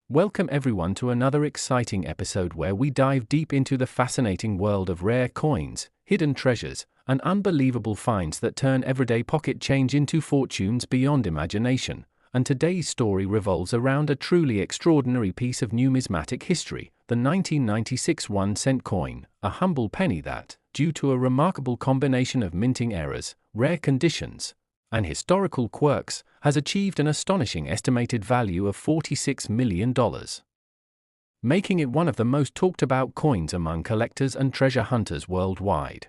Welcome everyone to another exciting episode where we dive deep into the fascinating world of rare coins, hidden treasures, and unbelievable finds that turn everyday pocket change into fortunes beyond imagination. And today's story revolves around a truly extraordinary piece of numismatic history, the 1996 1-cent coin, a humble penny that, due to a remarkable combination of minting errors, rare conditions, and historical quirks, has achieved an astonishing estimated value of $46 million, making it one of the most talked about coins among collectors and treasure hunters worldwide.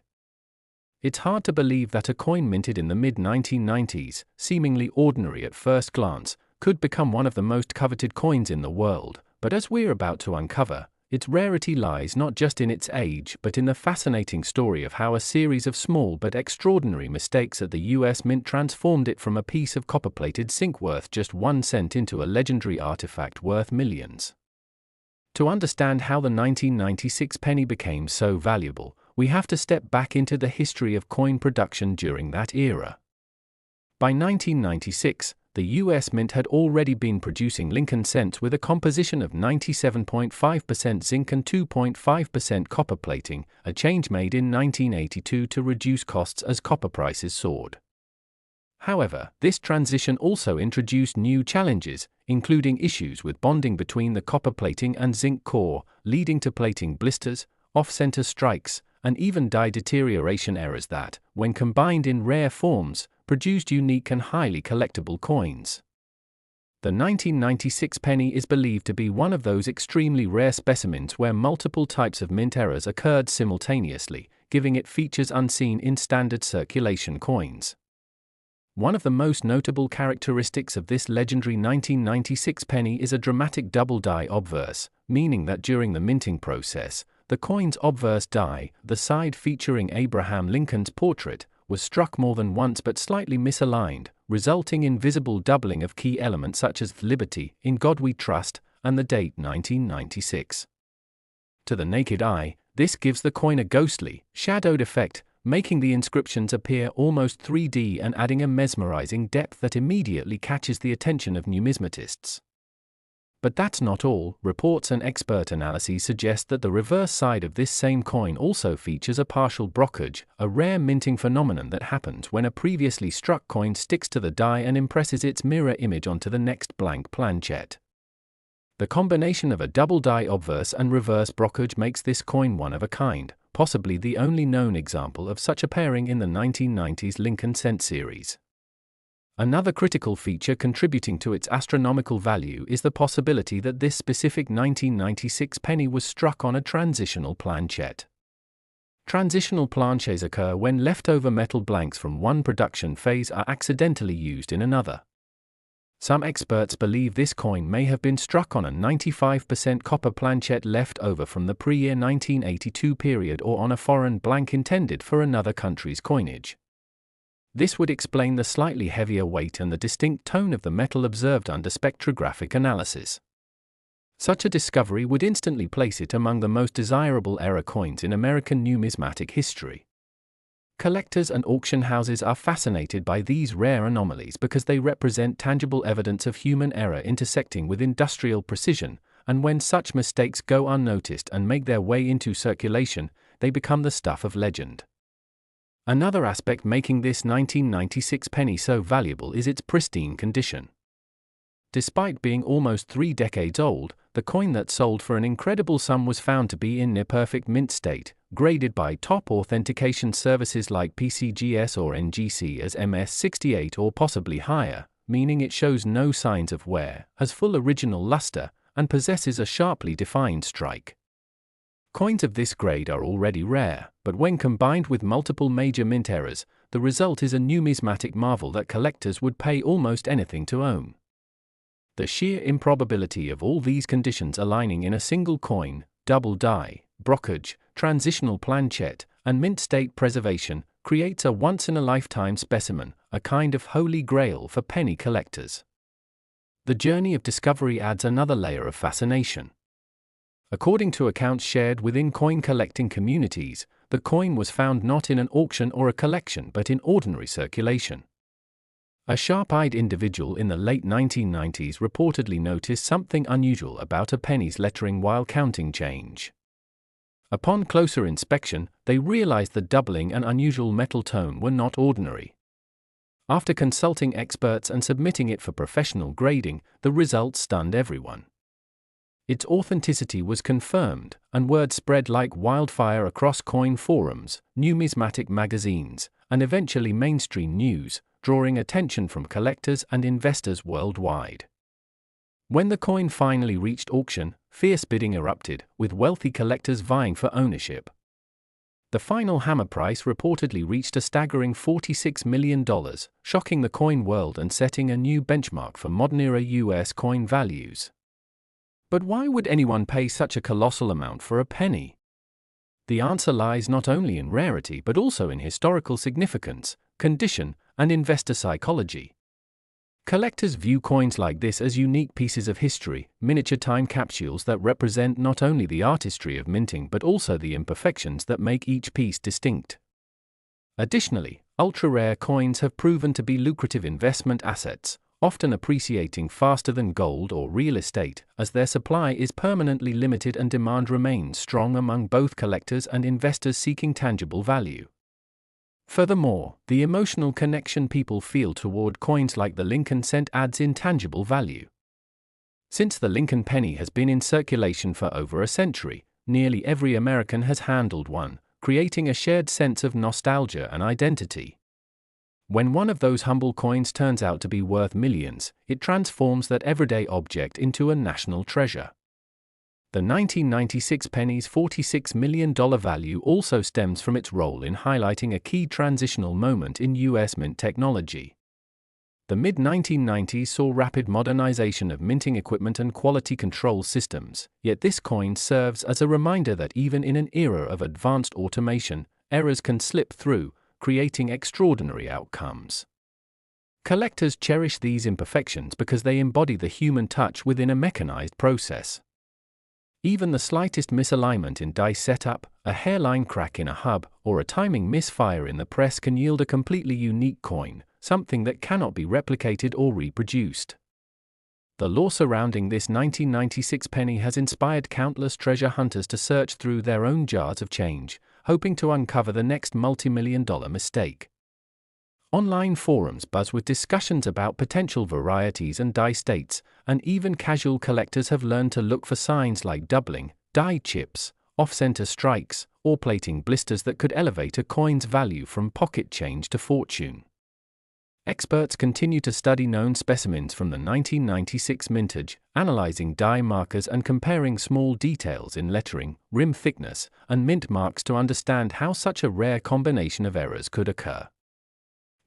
It's hard to believe that a coin minted in the mid-1990s, seemingly ordinary at first glance, could become one of the most coveted coins in the world, but as we're about to uncover, its rarity lies not just in its age but in the fascinating story of how a series of small but extraordinary mistakes at the US Mint transformed it from a piece of copper-plated zinc worth just 1 cent into a legendary artifact worth millions. To understand how the 1996 penny became so valuable, we have to step back into the history of coin production during that era. By 1996, the US Mint had already been producing Lincoln cents with a composition of 97.5% zinc and 2.5% copper plating, a change made in 1982 to reduce costs as copper prices soared. However, this transition also introduced new challenges, including issues with bonding between the copper plating and zinc core, leading to plating blisters, off-center strikes, and even die deterioration errors that, when combined in rare forms, produced unique and highly collectible coins. The 1996 penny is believed to be one of those extremely rare specimens where multiple types of mint errors occurred simultaneously, giving it features unseen in standard circulation coins. One of the most notable characteristics of this legendary 1996 penny is a dramatic double die obverse, meaning that during the minting process, the coin's obverse die, the side featuring Abraham Lincoln's portrait, was struck more than once but slightly misaligned, resulting in visible doubling of key elements such as Liberty, In God We Trust, and the date 1996. To the naked eye, this gives the coin a ghostly, shadowed effect, making the inscriptions appear almost 3D and adding a mesmerizing depth that immediately catches the attention of numismatists. But that's not all. Reports and expert analyses suggest that the reverse side of this same coin also features a partial brokerage, a rare minting phenomenon that happens when a previously struck coin sticks to the die and impresses its mirror image onto the next blank planchette. The combination of a double die obverse and reverse brokerage makes this coin one of a kind, possibly the only known example of such a pairing in the 1990s Lincoln cent series. Another critical feature contributing to its astronomical value is the possibility that this specific 1996 penny was struck on a transitional planchette. Transitional planchets occur when leftover metal blanks from one production phase are accidentally used in another. Some experts believe this coin may have been struck on a 95% copper planchette left over from the pre-year 1982 period or on a foreign blank intended for another country's coinage. This would explain the slightly heavier weight and the distinct tone of the metal observed under spectrographic analysis. Such a discovery would instantly place it among the most desirable era coins in American numismatic history. Collectors and auction houses are fascinated by these rare anomalies because they represent tangible evidence of human error intersecting with industrial precision, and when such mistakes go unnoticed and make their way into circulation, they become the stuff of legend. Another aspect making this 1996 penny so valuable is its pristine condition. Despite being almost 3 decades old, the coin that sold for an incredible sum was found to be in near-perfect mint state, graded by top authentication services like PCGS or NGC as MS68 or possibly higher, meaning it shows no signs of wear, has full original luster, and possesses a sharply defined strike. Coins of this grade are already rare, but when combined with multiple major mint errors, the result is a numismatic marvel that collectors would pay almost anything to own. The sheer improbability of all these conditions aligning in a single coin, double die, brokerage, transitional planchette, and mint state preservation, creates a once-in-a-lifetime specimen, a kind of holy grail for penny collectors. The journey of discovery adds another layer of fascination. According to accounts shared within coin collecting communities, the coin was found not in an auction or a collection but in ordinary circulation. A sharp-eyed individual in the late 1990s reportedly noticed something unusual about a penny's lettering while counting change. Upon closer inspection, they realized the doubling and unusual metal tone were not ordinary. After consulting experts and submitting it for professional grading, the results stunned everyone. Its authenticity was confirmed, and word spread like wildfire across coin forums, numismatic magazines, and eventually mainstream news, drawing attention from collectors and investors worldwide. When the coin finally reached auction, fierce bidding erupted, with wealthy collectors vying for ownership. The final hammer price reportedly reached a staggering $46 million, shocking the coin world and setting a new benchmark for modern-era US coin values. But why would anyone pay such a colossal amount for a penny? The answer lies not only in rarity but also in historical significance, condition, and investor psychology. Collectors view coins like this as unique pieces of history, miniature time capsules that represent not only the artistry of minting but also the imperfections that make each piece distinct. Additionally, ultra-rare coins have proven to be lucrative investment assets, often appreciating faster than gold or real estate, as their supply is permanently limited and demand remains strong among both collectors and investors seeking tangible value. Furthermore, the emotional connection people feel toward coins like the Lincoln cent adds intangible value. Since the Lincoln penny has been in circulation for over a century, nearly every American has handled one, creating a shared sense of nostalgia and identity. When one of those humble coins turns out to be worth millions, it transforms that everyday object into a national treasure. The 1996 penny's $46 million value also stems from its role in highlighting a key transitional moment in U.S. mint technology. The mid-1990s saw rapid modernization of minting equipment and quality control systems, yet this coin serves as a reminder that even in an era of advanced automation, errors can slip through, creating extraordinary outcomes. Collectors cherish these imperfections because they embody the human touch within a mechanized process. Even the slightest misalignment in die setup, a hairline crack in a hub, or a timing misfire in the press can yield a completely unique coin, something that cannot be replicated or reproduced. The lore surrounding this 1996 penny has inspired countless treasure hunters to search through their own jars of change, hoping to uncover the next multi-million-dollar mistake. Online forums buzz with discussions about potential varieties and die states, and even casual collectors have learned to look for signs like doubling, die chips, off-center strikes, or plating blisters that could elevate a coin's value from pocket change to fortune. Experts continue to study known specimens from the 1996 mintage, analyzing die markers and comparing small details in lettering, rim thickness, and mint marks to understand how such a rare combination of errors could occur.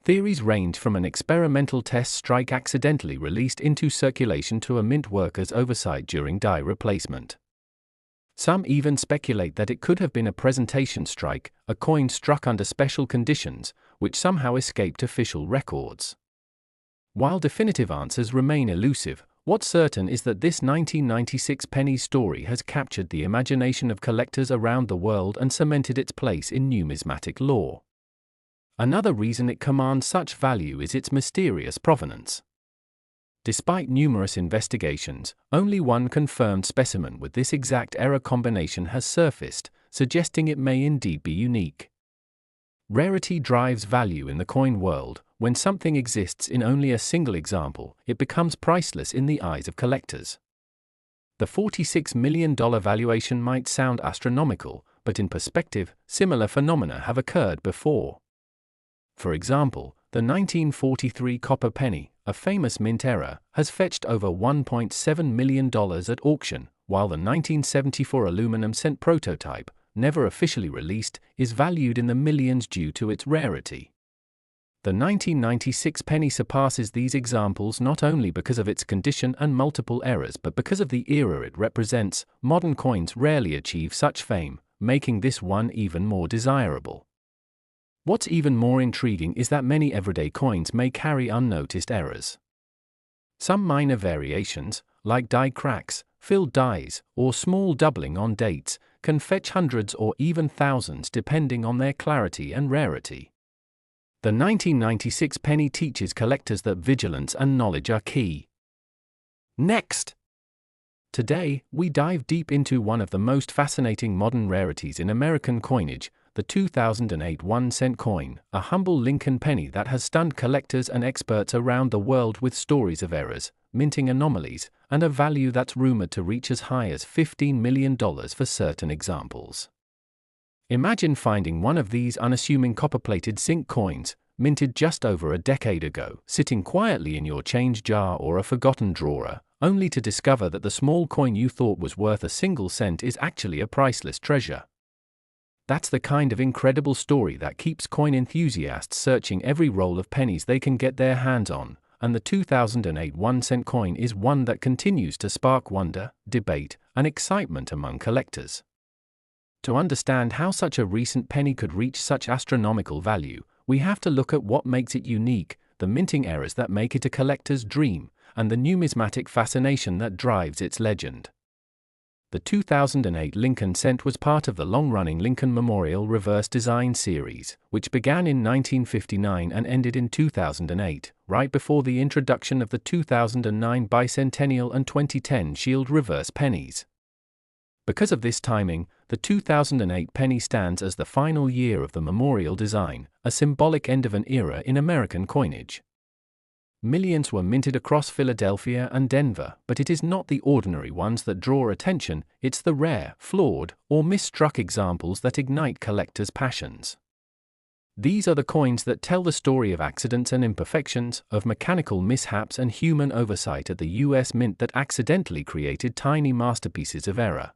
Theories range from an experimental test strike accidentally released into circulation to a mint worker's oversight during die replacement. Some even speculate that it could have been a presentation strike, a coin struck under special conditions, which somehow escaped official records. While definitive answers remain elusive, what's certain is that this 1996 penny story has captured the imagination of collectors around the world and cemented its place in numismatic lore. Another reason it commands such value is its mysterious provenance. Despite numerous investigations, only one confirmed specimen with this exact error combination has surfaced, suggesting it may indeed be unique. Rarity drives value in the coin world. When something exists in only a single example, it becomes priceless in the eyes of collectors. The $46 million valuation might sound astronomical, but in perspective, similar phenomena have occurred before. For example, the 1943 copper penny, a famous mint error, has fetched over $1.7 million at auction, while the 1974 aluminum cent prototype, never officially released, is valued in the millions due to its rarity. The 1996 penny surpasses these examples not only because of its condition and multiple errors but because of the era it represents. Modern coins rarely achieve such fame, making this one even more desirable. What's even more intriguing is that many everyday coins may carry unnoticed errors. Some minor variations, like die cracks, filled dies, or small doubling on dates, can fetch hundreds or even thousands depending on their clarity and rarity. The 1996 penny teaches collectors that vigilance and knowledge are key. Next! Today, we dive deep into one of the most fascinating modern rarities in American coinage, the 2008 1-cent coin, a humble Lincoln penny that has stunned collectors and experts around the world with stories of errors, minting anomalies, and a value that's rumored to reach as high as $15 million for certain examples. Imagine finding one of these unassuming copper-plated zinc coins, minted just over a decade ago, sitting quietly in your change jar or a forgotten drawer, only to discover that the small coin you thought was worth a single cent is actually a priceless treasure. That's the kind of incredible story that keeps coin enthusiasts searching every roll of pennies they can get their hands on, and the 2008 1-cent coin is one that continues to spark wonder, debate, and excitement among collectors. To understand how such a recent penny could reach such astronomical value, we have to look at what makes it unique, the minting errors that make it a collector's dream, and the numismatic fascination that drives its legend. The 2008 Lincoln cent was part of the long-running Lincoln Memorial Reverse Design series, which began in 1959 and ended in 2008, right before the introduction of the 2009 Bicentennial and 2010 Shield Reverse pennies. Because of this timing, the 2008 penny stands as the final year of the Memorial design, a symbolic end of an era in American coinage. Millions were minted across Philadelphia and Denver, but it is not the ordinary ones that draw attention, it's the rare, flawed, or misstruck examples that ignite collectors' passions. These are the coins that tell the story of accidents and imperfections, of mechanical mishaps and human oversight at the U.S. Mint that accidentally created tiny masterpieces of error.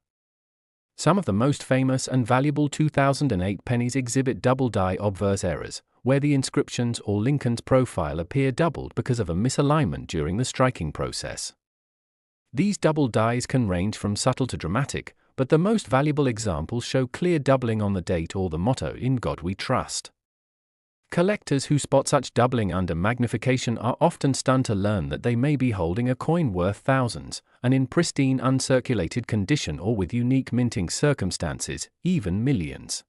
Some of the most famous and valuable 2008 pennies exhibit double-die obverse errors, where the inscriptions or Lincoln's profile appear doubled because of a misalignment during the striking process. These double dies can range from subtle to dramatic, but the most valuable examples show clear doubling on the date or the motto "In God We Trust." Collectors who spot such doubling under magnification are often stunned to learn that they may be holding a coin worth thousands, and in pristine uncirculated condition or with unique minting circumstances, even millions.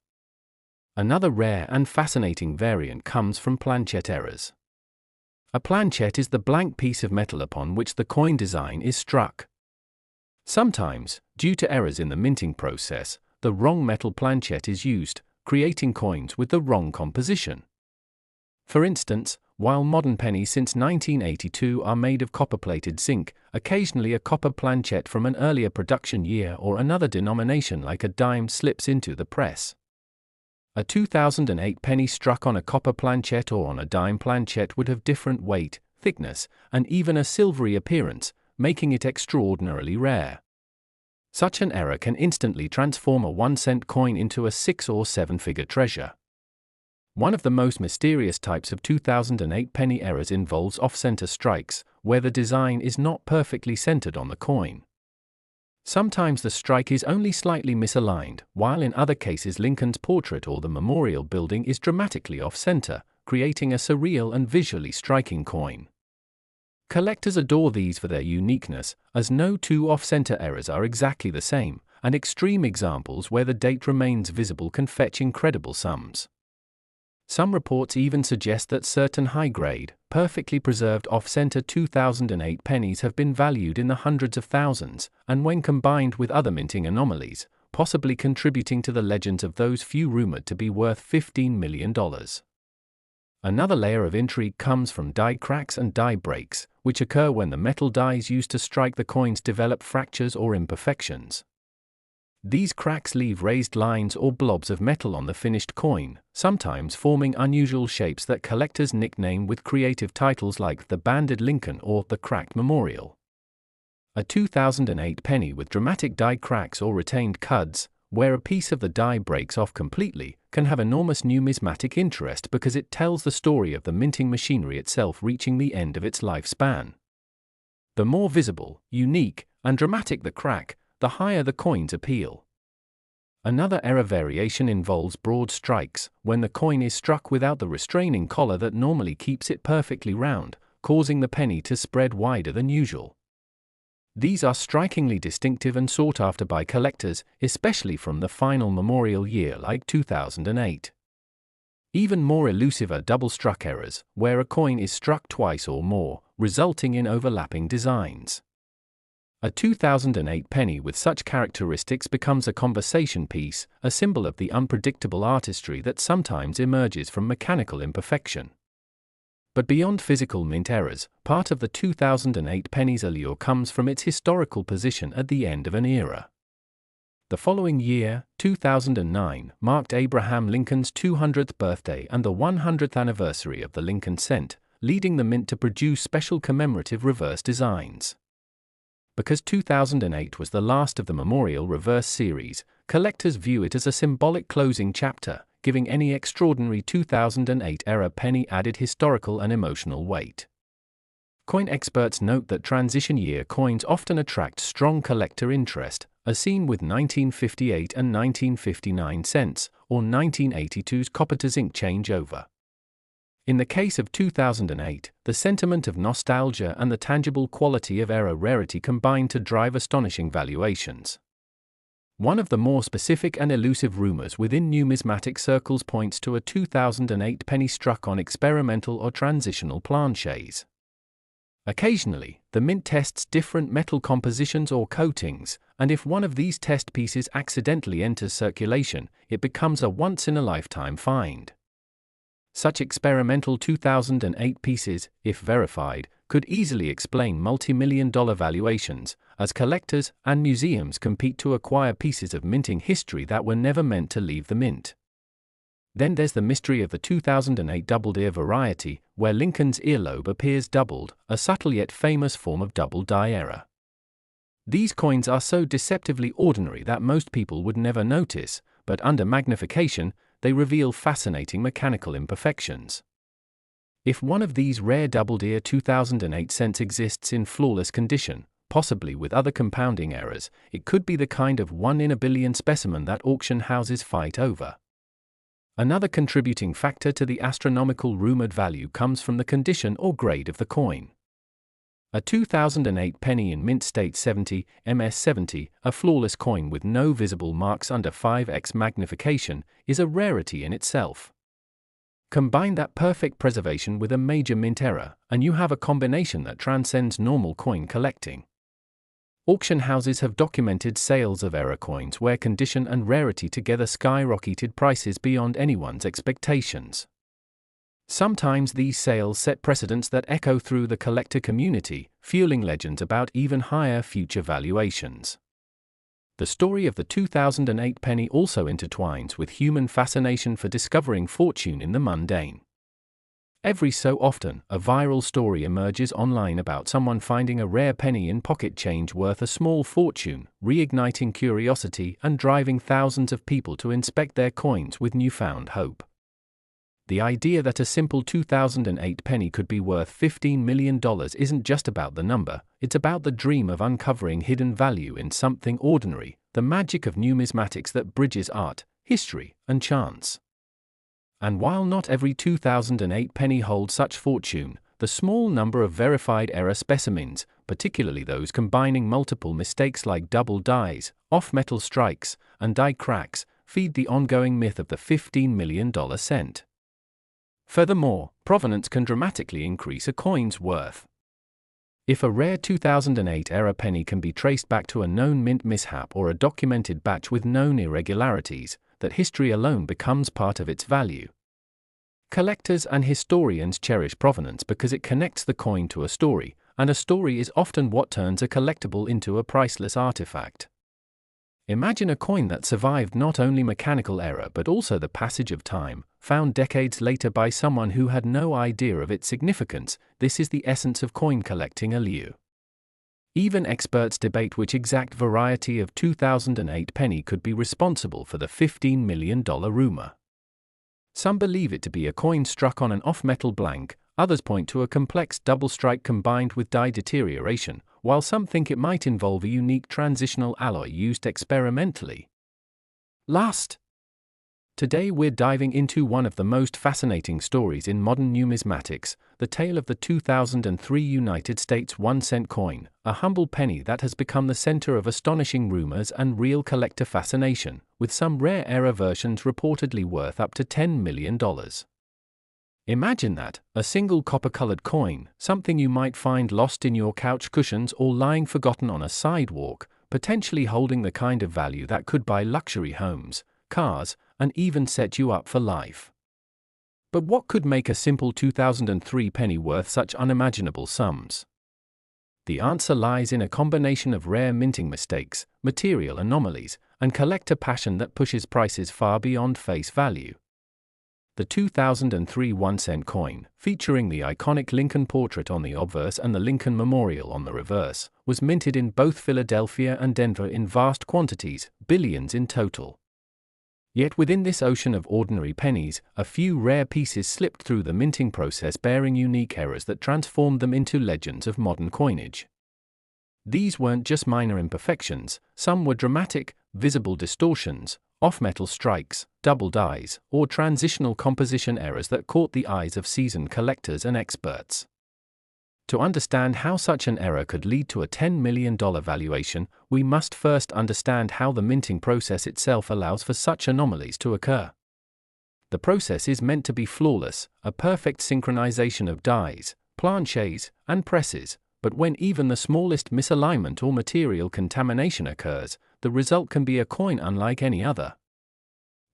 Another rare and fascinating variant comes from planchette errors. A planchette is the blank piece of metal upon which the coin design is struck. Sometimes, due to errors in the minting process, the wrong metal planchette is used, creating coins with the wrong composition. For instance, while modern pennies since 1982 are made of copper-plated zinc, occasionally a copper planchette from an earlier production year or another denomination like a dime slips into the press. A 2008 penny struck on a copper planchette or on a dime planchette would have different weight, thickness, and even a silvery appearance, making it extraordinarily rare. Such an error can instantly transform a 1-cent coin into a 6- or 7-figure treasure. One of the most mysterious types of 2008 penny errors involves off-center strikes, where the design is not perfectly centered on the coin. Sometimes the strike is only slightly misaligned, while in other cases Lincoln's portrait or the memorial building is dramatically off-center, creating a surreal and visually striking coin. Collectors adore these for their uniqueness, as no two off-center errors are exactly the same, and extreme examples where the date remains visible can fetch incredible sums. Some reports even suggest that certain high-grade, perfectly preserved off-center 2008 pennies have been valued in the hundreds of thousands, and when combined with other minting anomalies, possibly contributing to the legends of those few rumored to be worth $15 million. Another layer of intrigue comes from die cracks and die breaks, which occur when the metal dies used to strike the coins develop fractures or imperfections. These cracks leave raised lines or blobs of metal on the finished coin, sometimes forming unusual shapes that collectors nickname with creative titles like the Banded Lincoln or the Cracked Memorial. A 2008 penny with dramatic die cracks or retained cuds, where a piece of the die breaks off completely, can have enormous numismatic interest because it tells the story of the minting machinery itself reaching the end of its lifespan. The more visible, unique, and dramatic the crack, the higher the coin's appeal. Another error variation involves broad strikes, when the coin is struck without the restraining collar that normally keeps it perfectly round, causing the penny to spread wider than usual. These are strikingly distinctive and sought after by collectors, especially from the final memorial year like 2008. Even more elusive are double-struck errors, where a coin is struck twice or more, resulting in overlapping designs. A 2008 penny with such characteristics becomes a conversation piece, a symbol of the unpredictable artistry that sometimes emerges from mechanical imperfection. But beyond physical mint errors, part of the 2008 penny's allure comes from its historical position at the end of an era. The following year, 2009, marked Abraham Lincoln's 200th birthday and the 100th anniversary of the Lincoln cent, leading the mint to produce special commemorative reverse designs. Because 2008 was the last of the Memorial Reverse series, collectors view it as a symbolic closing chapter, giving any extraordinary 2008-era penny added historical and emotional weight. Coin experts note that transition year coins often attract strong collector interest, as seen with 1958 and 1959 cents, or 1982's copper to zinc changeover. In the case of 2008, the sentiment of nostalgia and the tangible quality of era rarity combine to drive astonishing valuations. One of the more specific and elusive rumors within numismatic circles points to a 2008 penny struck on experimental or transitional planchets. Occasionally, the mint tests different metal compositions or coatings, and if one of these test pieces accidentally enters circulation, it becomes a once-in-a-lifetime find. Such experimental 2008 pieces, if verified, could easily explain multi-million-dollar valuations, as collectors and museums compete to acquire pieces of minting history that were never meant to leave the mint. Then there's the mystery of the 2008 doubled ear variety, where Lincoln's earlobe appears doubled, a subtle yet famous form of double die error. These coins are so deceptively ordinary that most people would never notice, but under magnification, they reveal fascinating mechanical imperfections. If one of these rare doubled ear 2008 cents exists in flawless condition, possibly with other compounding errors, it could be the kind of 1 in a billion specimen that auction houses fight over. Another contributing factor to the astronomical rumored value comes from the condition or grade of the coin. A 2008 penny in mint state 70, MS70, a flawless coin with no visible marks under 5x magnification, is a rarity in itself. Combine that perfect preservation with a major mint error, and you have a combination that transcends normal coin collecting. Auction houses have documented sales of error coins where condition and rarity together skyrocketed prices beyond anyone's expectations. Sometimes these sales set precedents that echo through the collector community, fueling legends about even higher future valuations. The story of the 2008 penny also intertwines with human fascination for discovering fortune in the mundane. Every so often, a viral story emerges online about someone finding a rare penny in pocket change worth a small fortune, reigniting curiosity and driving thousands of people to inspect their coins with newfound hope. The idea that a simple 2008 penny could be worth $15 million isn't just about the number, it's about the dream of uncovering hidden value in something ordinary, the magic of numismatics that bridges art, history, and chance. And while not every 2008 penny holds such fortune, the small number of verified error specimens, particularly those combining multiple mistakes like double dies, off-metal strikes, and die cracks, feed the ongoing myth of the $15 million cent. Furthermore, provenance can dramatically increase a coin's worth. If a rare 2008 error penny can be traced back to a known mint mishap or a documented batch with known irregularities, that history alone becomes part of its value. Collectors and historians cherish provenance because it connects the coin to a story, and a story is often what turns a collectible into a priceless artifact. Imagine a coin that survived not only mechanical error but also the passage of time, found decades later by someone who had no idea of its significance. This is the essence of coin collecting allure. Even experts debate which exact variety of 2008 penny could be responsible for the $15 million rumor. Some believe it to be a coin struck on an off-metal blank, others point to a complex double strike combined with die deterioration, while some think it might involve a unique transitional alloy used experimentally. Last Today we're diving into one of the most fascinating stories in modern numismatics, the tale of the 2003 United States 1-cent coin, a humble penny that has become the center of astonishing rumors and real collector fascination, with some rare era versions reportedly worth up to $10 million. Imagine that, a single copper-colored coin, something you might find lost in your couch cushions or lying forgotten on a sidewalk, potentially holding the kind of value that could buy luxury homes, cars, and even set you up for life. But what could make a simple 2003 penny worth such unimaginable sums? The answer lies in a combination of rare minting mistakes, material anomalies, and collector passion that pushes prices far beyond face value. The 2003 1-cent coin, featuring the iconic Lincoln portrait on the obverse and the Lincoln Memorial on the reverse, was minted in both Philadelphia and Denver in vast quantities, billions in total. Yet within this ocean of ordinary pennies, a few rare pieces slipped through the minting process bearing unique errors that transformed them into legends of modern coinage. These weren't just minor imperfections, some were dramatic, visible distortions, off-metal strikes, double dies, or transitional composition errors that caught the eyes of seasoned collectors and experts. To understand how such an error could lead to a $10 million valuation, we must first understand how the minting process itself allows for such anomalies to occur. The process is meant to be flawless, a perfect synchronization of dies, planchets, and presses, but when even the smallest misalignment or material contamination occurs, the result can be a coin unlike any other.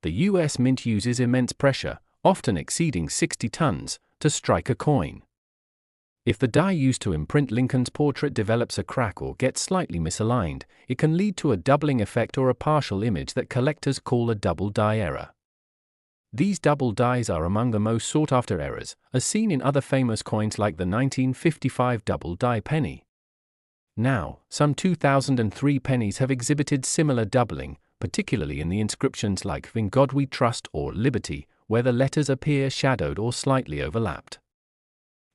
The US Mint uses immense pressure, often exceeding 60 tons, to strike a coin. If the die used to imprint Lincoln's portrait develops a crack or gets slightly misaligned, it can lead to a doubling effect or a partial image that collectors call a double die error. These double dies are among the most sought-after errors, as seen in other famous coins like the 1955 double die penny. Now, some 2003 pennies have exhibited similar doubling, particularly in the inscriptions like "In God We Trust" or "Liberty," where the letters appear shadowed or slightly overlapped.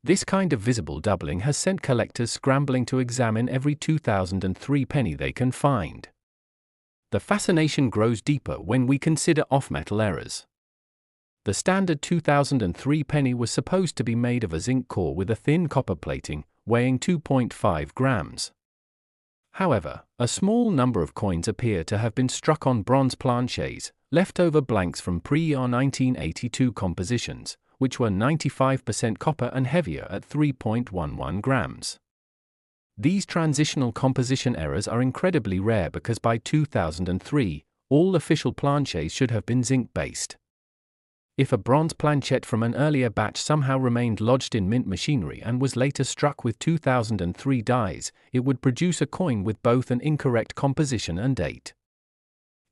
This kind of visible doubling has sent collectors scrambling to examine every 2003 penny they can find. The fascination grows deeper when we consider off-metal errors. The standard 2003 penny was supposed to be made of a zinc core with a thin copper plating, weighing 2.5 grams. However, a small number of coins appear to have been struck on bronze planchets, leftover blanks from pre-year 1982 compositions, which were 95% copper and heavier at 3.11 grams. These transitional composition errors are incredibly rare because by 2003, all official planchets should have been zinc-based. If a bronze planchette from an earlier batch somehow remained lodged in mint machinery and was later struck with 2003 dies, it would produce a coin with both an incorrect composition and date.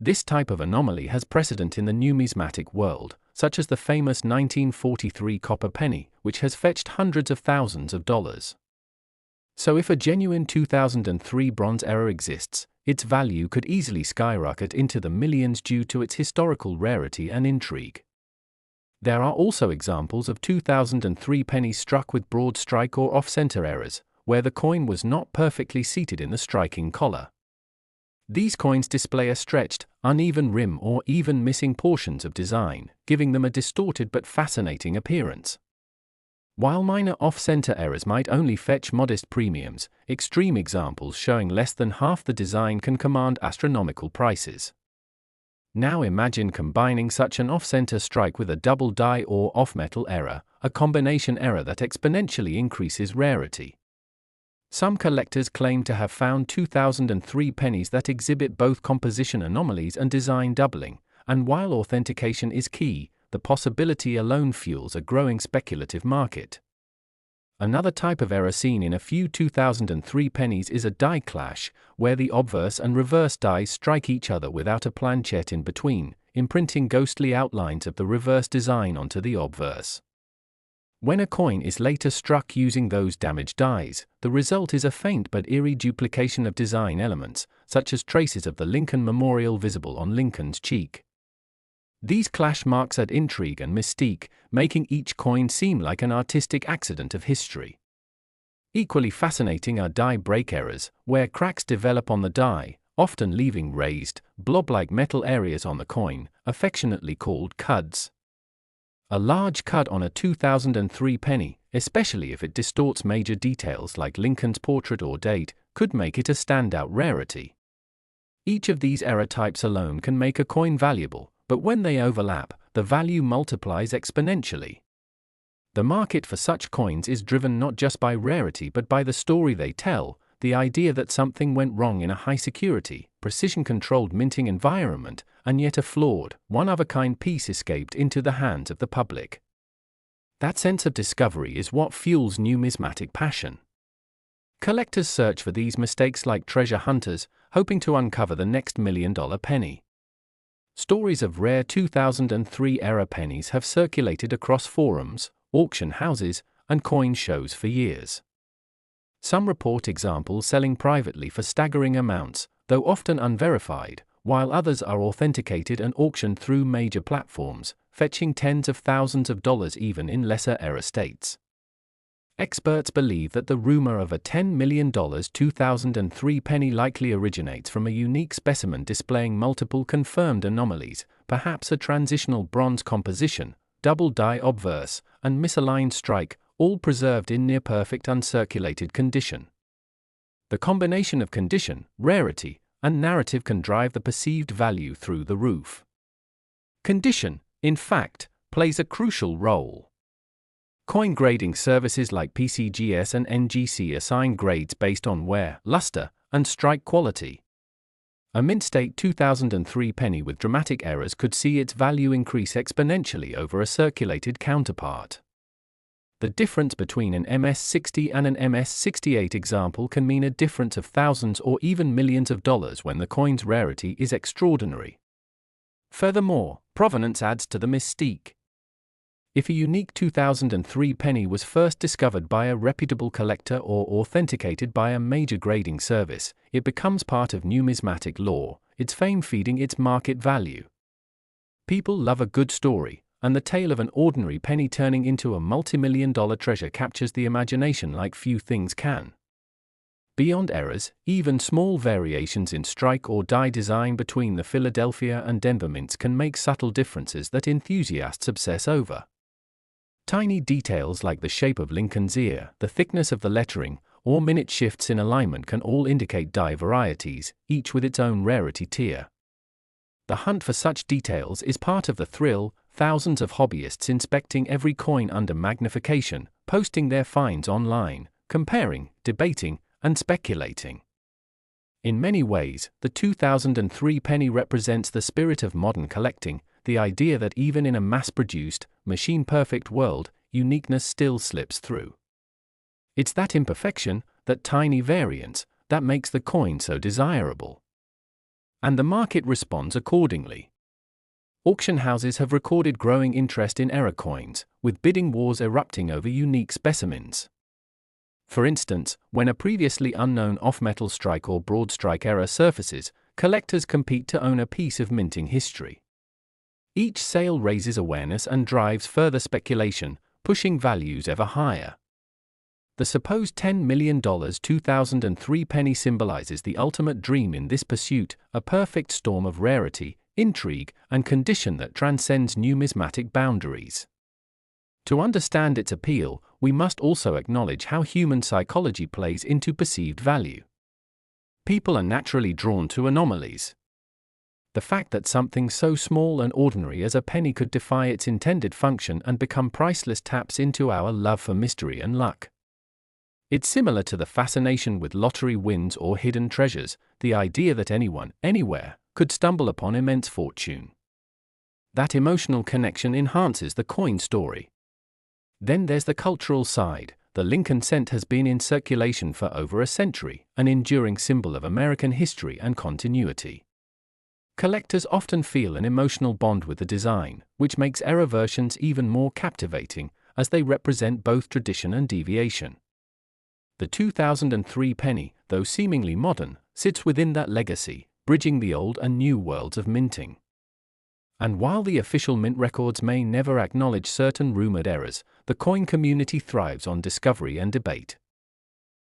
This type of anomaly has precedent in the numismatic world, such as the famous 1943 copper penny, which has fetched hundreds of thousands of dollars. So if a genuine 2003 bronze error exists, its value could easily skyrocket into the millions due to its historical rarity and intrigue. There are also examples of 2003 pennies struck with broad strike or off-center errors, where the coin was not perfectly seated in the striking collar. These coins display a stretched, uneven rim or even missing portions of design, giving them a distorted but fascinating appearance. While minor off-center errors might only fetch modest premiums, extreme examples showing less than half the design can command astronomical prices. Now imagine combining such an off-center strike with a double die or off-metal error, a combination error that exponentially increases rarity. Some collectors claim to have found 2003 pennies that exhibit both composition anomalies and design doubling, and while authentication is key, the possibility alone fuels a growing speculative market. Another type of error seen in a few 2003 pennies is a die clash, where the obverse and reverse dies strike each other without a planchette in between, imprinting ghostly outlines of the reverse design onto the obverse. When a coin is later struck using those damaged dies, the result is a faint but eerie duplication of design elements, such as traces of the Lincoln Memorial visible on Lincoln's cheek. These clash marks add intrigue and mystique, making each coin seem like an artistic accident of history. Equally fascinating are die break errors, where cracks develop on the die, often leaving raised, blob-like metal areas on the coin, affectionately called cuds. A large cud on a 2003 penny, especially if it distorts major details like Lincoln's portrait or date, could make it a standout rarity. Each of these error types alone can make a coin valuable, but when they overlap, the value multiplies exponentially. The market for such coins is driven not just by rarity but by the story they tell, the idea that something went wrong in a high-security, precision-controlled minting environment, and yet a flawed, one-of-a-kind piece escaped into the hands of the public. That sense of discovery is what fuels numismatic passion. Collectors search for these mistakes like treasure hunters, hoping to uncover the next million-dollar penny. Stories of rare 2003-era pennies have circulated across forums, auction houses, and coin shows for years. Some report examples selling privately for staggering amounts, though often unverified, while others are authenticated and auctioned through major platforms, fetching tens of thousands of dollars even in lesser-era states. Experts believe that the rumor of a $10 million 2003 penny likely originates from a unique specimen displaying multiple confirmed anomalies, perhaps a transitional bronze composition, double die obverse, and misaligned strike, all preserved in near-perfect uncirculated condition. The combination of condition, rarity, and narrative can drive the perceived value through the roof. Condition, in fact, plays a crucial role. Coin grading services like PCGS and NGC assign grades based on wear, luster, and strike quality. A mint-state 2003 penny with dramatic errors could see its value increase exponentially over a circulated counterpart. The difference between an MS-60 and an MS-68 example can mean a difference of thousands or even millions of dollars when the coin's rarity is extraordinary. Furthermore, provenance adds to the mystique. If a unique 2003 penny was first discovered by a reputable collector or authenticated by a major grading service, it becomes part of numismatic lore, its fame feeding its market value. People love a good story, and the tale of an ordinary penny turning into a multi-million-dollar treasure captures the imagination like few things can. Beyond errors, even small variations in strike or die design between the Philadelphia and Denver mints can make subtle differences that enthusiasts obsess over. Tiny details like the shape of Lincoln's ear, the thickness of the lettering, or minute shifts in alignment can all indicate die varieties, each with its own rarity tier. The hunt for such details is part of the thrill, thousands of hobbyists inspecting every coin under magnification, posting their finds online, comparing, debating, and speculating. In many ways, the 2003 penny represents the spirit of modern collecting, the idea that even in a mass-produced, machine-perfect world, uniqueness still slips through. It's that imperfection, that tiny variance, that makes the coin so desirable. And the market responds accordingly. Auction houses have recorded growing interest in error coins, with bidding wars erupting over unique specimens. For instance, when a previously unknown off-metal strike or broad strike error surfaces, collectors compete to own a piece of minting history. Each sale raises awareness and drives further speculation, pushing values ever higher. The supposed $10 million 2003 penny symbolizes the ultimate dream in this pursuit, a perfect storm of rarity, intrigue, and condition that transcends numismatic boundaries. To understand its appeal, we must also acknowledge how human psychology plays into perceived value. People are naturally drawn to anomalies. The fact that something so small and ordinary as a penny could defy its intended function and become priceless taps into our love for mystery and luck. It's similar to the fascination with lottery wins or hidden treasures, the idea that anyone, anywhere, could stumble upon immense fortune. That emotional connection enhances the coin story. Then there's the cultural side. The Lincoln cent has been in circulation for over a century, an enduring symbol of American history and continuity. Collectors often feel an emotional bond with the design, which makes error versions even more captivating, as they represent both tradition and deviation. The 2003 penny, though seemingly modern, sits within that legacy, bridging the old and new worlds of minting. And while the official mint records may never acknowledge certain rumored errors, the coin community thrives on discovery and debate.